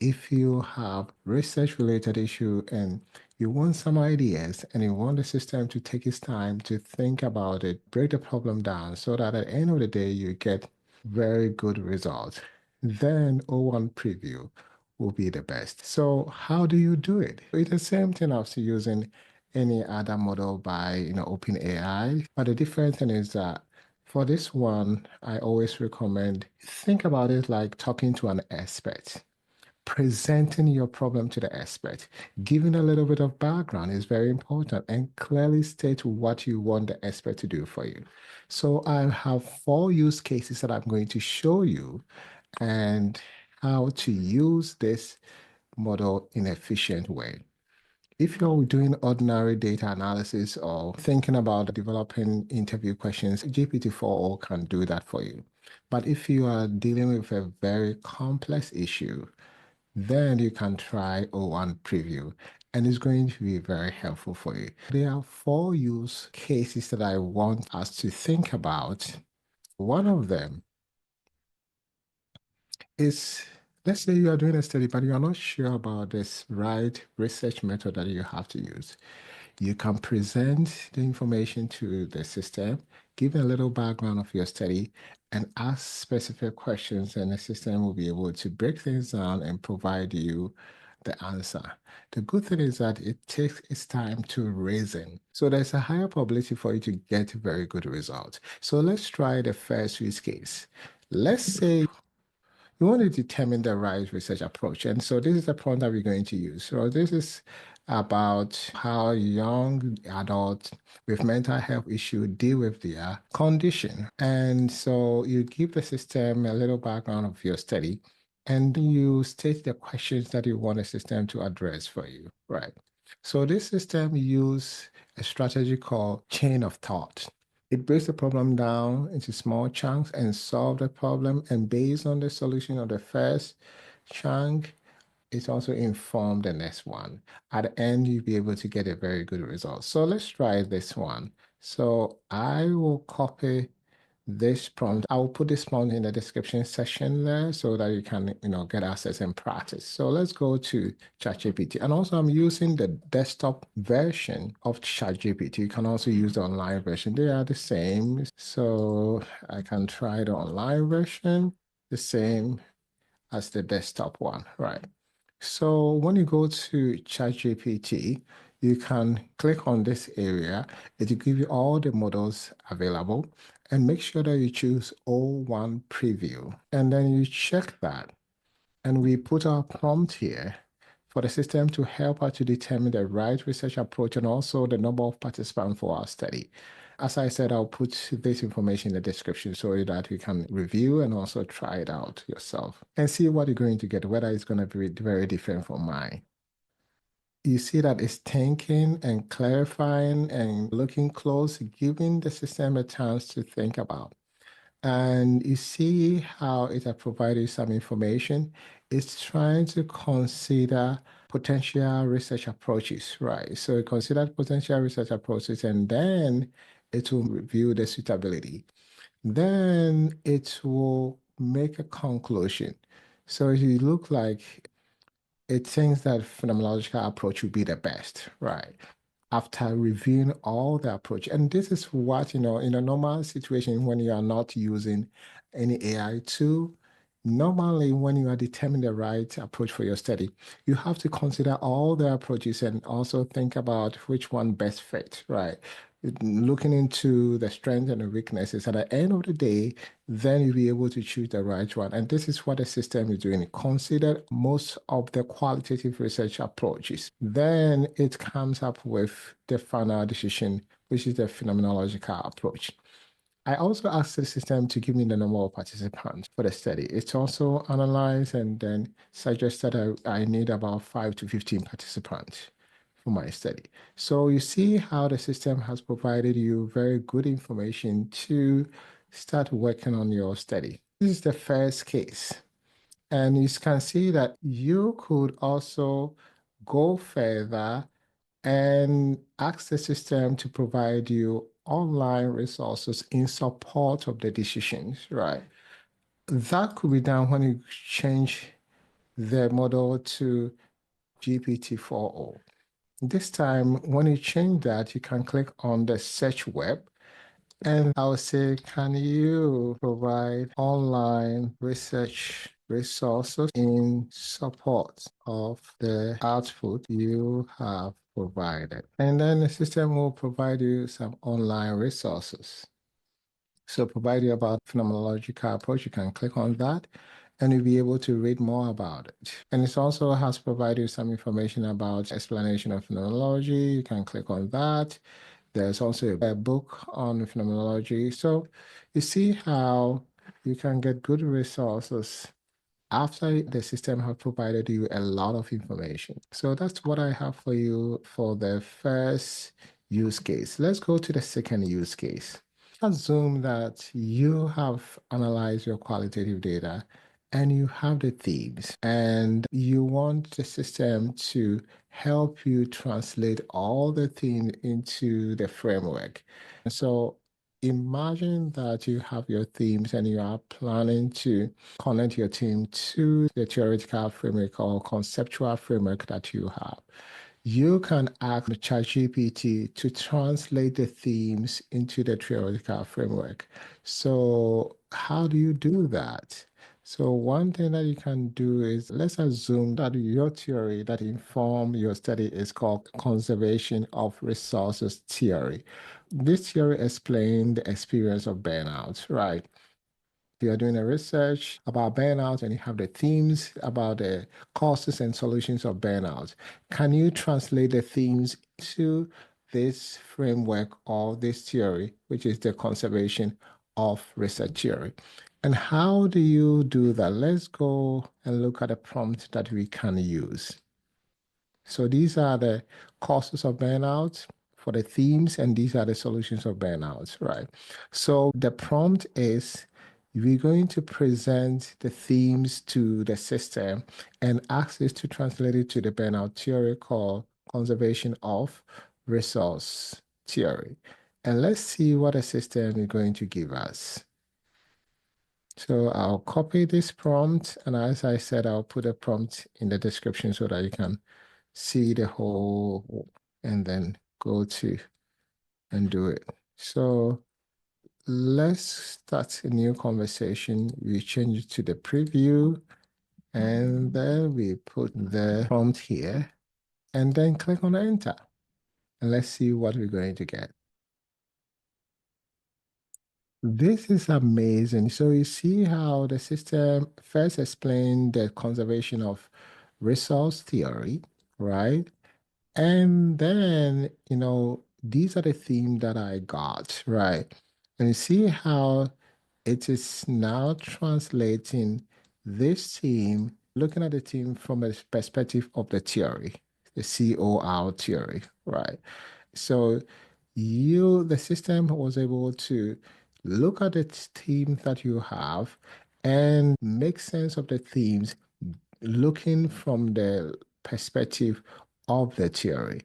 if you have research-related issue and you want some ideas and you want the system to take its time to think about it, break the problem down so that at the end of the day, you get very good results, then o1-Preview will be the best. So how do you do it? It's the same thing as using any other model by OpenAI, but the difference thing is that for this one, I always recommend think about it like talking to an expert. Presenting your problem to the expert, giving a little bit of background is very important and clearly state what you want the expert to do for you. So I have 4 use cases that I'm going to show you and how to use this model in an efficient way. If you're doing ordinary data analysis or thinking about developing interview questions, GPT-4o can do that for you. But if you are dealing with a very complex issue, then you can try o1-Preview, and it's going to be very helpful for you. There are 4 use cases that I want us to think about. One of them is, let's say you are doing a study, but you are not sure about this right research method that you have to use. You can present the information to the system, give a little background of your study, and ask specific questions, and the system will be able to break things down and provide you the answer. The good thing is that it takes its time to reason. So there's a higher probability for you to get very good results. So let's try the first use case. Let's say you want to determine the right research approach. And so this is the prompt that we're going to use. So this is about how young adults with mental health issue deal with their condition. And so you give the system a little background of your study, and you state the questions that you want the system to address for you, right? So this system use a strategy called chain of thought. It breaks the problem down into small chunks and solve the problem. And based on the solution of the first chunk, it's also informed the next one. At the end, you'll be able to get a very good result. So let's try this one. So I will copy this prompt. I will put this prompt in the description section there so that you can, get access and practice. So let's go to ChatGPT. And also I'm using the desktop version of ChatGPT. You can also use the online version. They are the same. So I can try the online version, the same as the desktop one, right? So when you go to ChatGPT, you can click on this area. It will give you all the models available, and make sure that you choose o1-Preview. And then you check that. And we put our prompt here for the system to help us to determine the right research approach and also the number of participants for our study. As I said, I'll put this information in the description so that you can review and also try it out yourself and see what you're going to get, whether it's going to be very different from mine. You see that it's thinking and clarifying and looking close, giving the system a chance to think about. And you see how it has provided some information. It's trying to consider potential research approaches, right? So it considers potential research approaches, and then it will review the suitability. Then it will make a conclusion. So it look like it thinks that phenomenological approach would be the best, right? After reviewing all the approach. And this is what, in a normal situation when you are not using any AI tool, normally when you are determining the right approach for your study, you have to consider all the approaches and also think about which one best fit, right? Looking into the strengths and the weaknesses. At the end of the day, then you'll be able to choose the right one. And this is what the system is doing. Consider most of the qualitative research approaches. Then it comes up with the final decision, which is the phenomenological approach. I also asked the system to give me the number of participants for the study. It's also analyzed and then suggested that I need about 5 to 15 participants for my study. So you see how the system has provided you very good information to start working on your study. This is the first case. And you can see that you could also go further and ask the system to provide you online resources in support of the decisions, right? That could be done when you change the model to GPT-4o. This time, when you change that, you can click on the search web and I'll say, can you provide online research resources in support of the output you have provided? And then the system will provide you some online resources. So provide you about phenomenological approach, you can click on that and you'll be able to read more about it. And it also has provided you some information about explanation of phenomenology. You can click on that. There's also a book on phenomenology. So you see how you can get good resources after the system have provided you a lot of information. So that's what I have for you for the first use case. Let's go to the second use case. Assume that you have analyzed your qualitative data and you have the themes and you want the system to help you translate all the themes into the framework. So imagine that you have your themes and you are planning to connect your team to the theoretical framework or conceptual framework that you have. You can ask ChatGPT to translate the themes into the theoretical framework. So how do you do that? So one thing that you can do is, let's assume that your theory that inform your study is called conservation of resources theory. This theory explains the experience of burnout, right? You are doing a research about burnout and you have the themes about the causes and solutions of burnout. Can you translate the themes to this framework or this theory, which is the conservation of research theory? And how do you do that? Let's go and look at a prompt that we can use. So these are the causes of burnout for the themes, and these are the solutions of burnout, right? So the prompt is, we're going to present the themes to the system and ask it to translate it to the burnout theory called conservation of resource theory. And let's see what the system is going to give us. So I'll copy this prompt, and as I said, I'll put a prompt in the description so that you can see the whole and then go to and do it. So let's start a new conversation. We change it to the preview and then we put the prompt here and then click on enter. And let's see what we're going to get. This is amazing. So you see how the system first explained the conservation of resource theory, right? And then, these are the themes that I got, right? And you see how it is now translating this theme, looking at the theme from a perspective of the theory, the COR theory, right? So the system was able to look at the themes that you have and make sense of the themes looking from the perspective of the theory.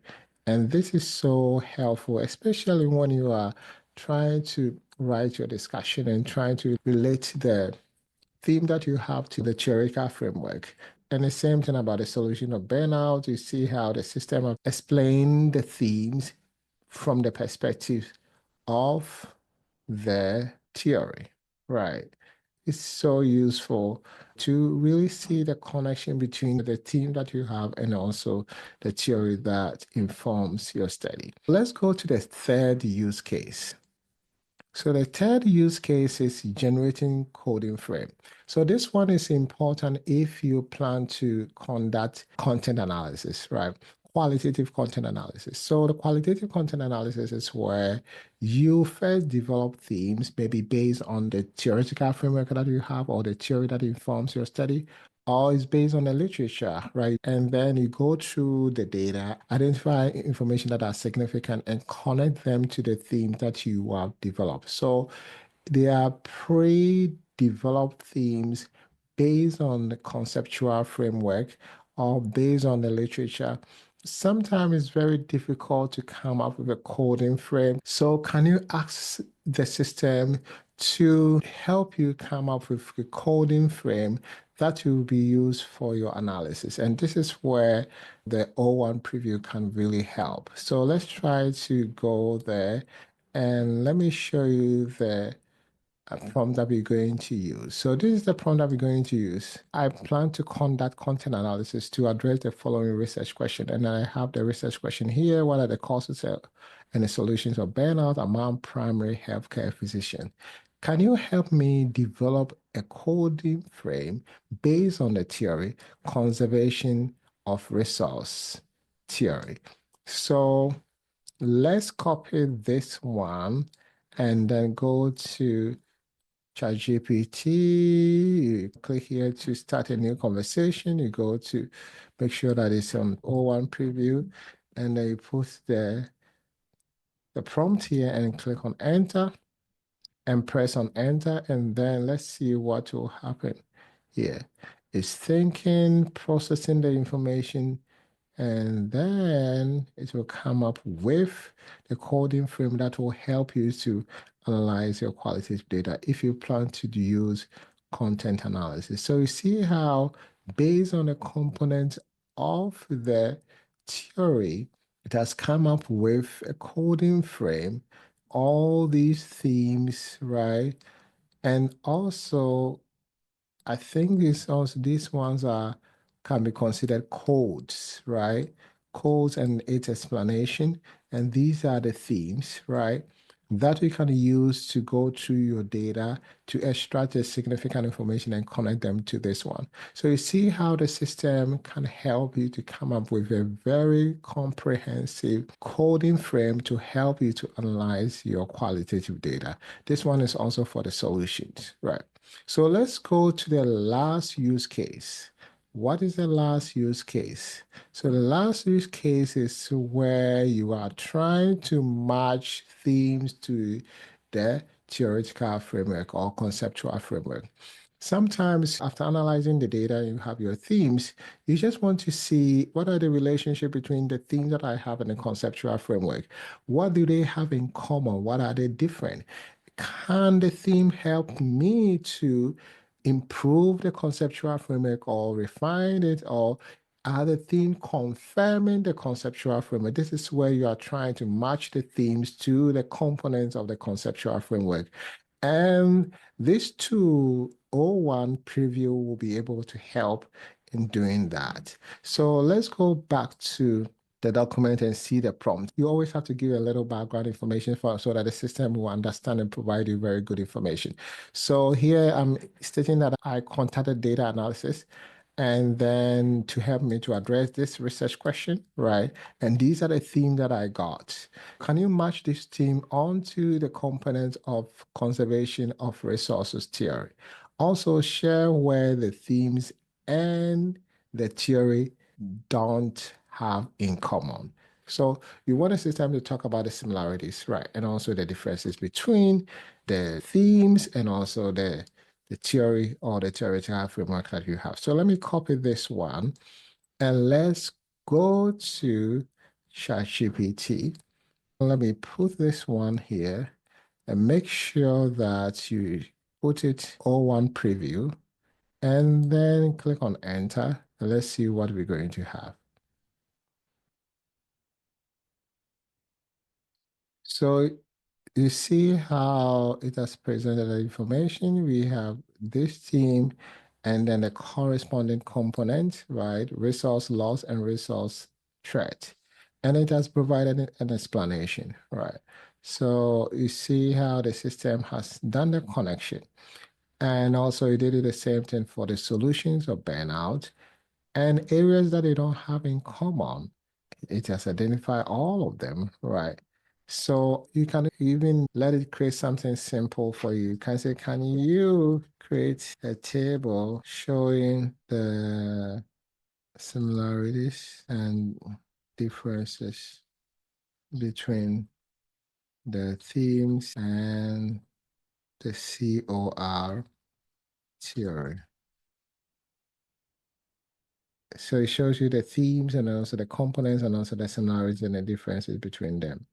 And this is so helpful, especially when you are trying to write your discussion and trying to relate the theme that you have to the theoretical framework. And the same thing about the solution of burnout. You see how the system of explain the themes from the perspective of the theory, right? It's so useful to really see the connection between the theme that you have and also the theory that informs your study. Let's go to the third use case. So the third use case is generating coding frame. So this one is important if you plan to conduct content analysis, right? Qualitative content analysis. So the qualitative content analysis is where you first develop themes, maybe based on the theoretical framework that you have or the theory that informs your study, or it's based on the literature, right? And then you go through the data, identify information that are significant, and connect them to the theme that you have developed. So they are pre-developed themes based on the conceptual framework or based on the literature. Sometimes it's very difficult to come up with a coding frame. So can you ask the system to help you come up with a coding frame that will be used for your analysis. And this is where the o1-Preview can really help. So let's try to go there and let me show you the prompt that we're going to use. So this is the prompt that we're going to use. I plan to conduct content analysis to address the following research question. And I have the research question here. What are the causes and the solutions of burnout among primary healthcare physicians? Can you help me develop a coding frame based on the theory, conservation of resource theory? So let's copy this one and then go to ChatGPT. You click here to start a new conversation. You go to make sure that it's on o1-Preview, and then you put the prompt here and click on enter and press on enter, and then let's see what will happen here. It's thinking, processing the information, and then it will come up with the coding frame that will help you to analyze your qualitative data if you plan to use content analysis. So you see how, based on the components of the theory, it has come up with a coding frame, all these themes, right? And also I think these ones are can be considered codes, right? Codes and its explanation. And these are the themes, right? That we can use to go through your data to extract the significant information and connect them to this one. So you see how the system can help you to come up with a very comprehensive coding frame to help you to analyze your qualitative data. This one is also for the solutions, right? So let's go to the last use case. What is the last use case? So the last use case is where you are trying to match themes to the theoretical framework or conceptual framework. Sometimes after analyzing the data, you have your themes, you just want to see what are the relationship between the themes that I have in the conceptual framework. What do they have in common? What are they different? Can the theme help me to improve the conceptual framework or refine it, or are the theme confirming the conceptual framework? This is where you are trying to match the themes to the components of the conceptual framework. And this tool, o1-Preview, will be able to help in doing that. So let's go back to the document and see the prompt. You always have to give a little background information so that the system will understand and provide you very good information. So here I'm stating that I contacted data analysis and then to help me to address this research question, right? And these are the themes that I got. Can you match this theme onto the components of conservation of resources theory? Also share where the themes and the theory don't have in common. So you want a system to talk about the similarities, right? And also the differences between the themes and also the theory or the theoretical framework that you have. So let me copy this one and let's go to ChatGPT. Let me put this one here and make sure that you put it o1-Preview and then click on enter. And let's see what we're going to have. So you see how it has presented the information. We have this theme and then the corresponding component, right? Resource loss and resource threat. And it has provided an explanation, right? So you see how the system has done the connection. And also it did the same thing for the solutions of burnout and areas that they don't have in common. It has identified all of them, right? So you can even let it create something simple for you. You can say, can you create a table showing the similarities and differences between the themes and the COR theory? So it shows you the themes and also the components and also the similarities and the differences between them.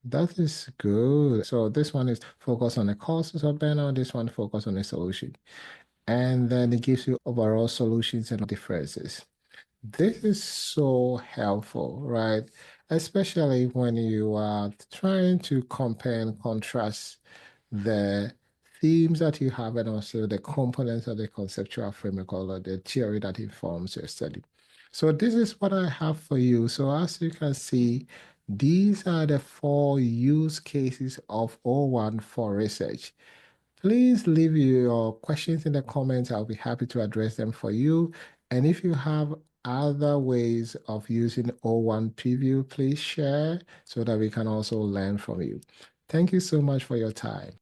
That is good. So this one is focused on the causes of burnout. This one focused on the solution. and then it gives you overall solutions and differences. This is so helpful, right? Especially when you are trying to compare and contrast the themes that you have and also the components of the conceptual framework or the theory that informs your study. So this is what I have for you. So as you can see, these are the 4 use cases of O1 for research. Please leave your questions in the comments. I'll be happy to address them for you. And if you have other ways of using o1-Preview, please share so that we can also learn from you. Thank you so much for your time.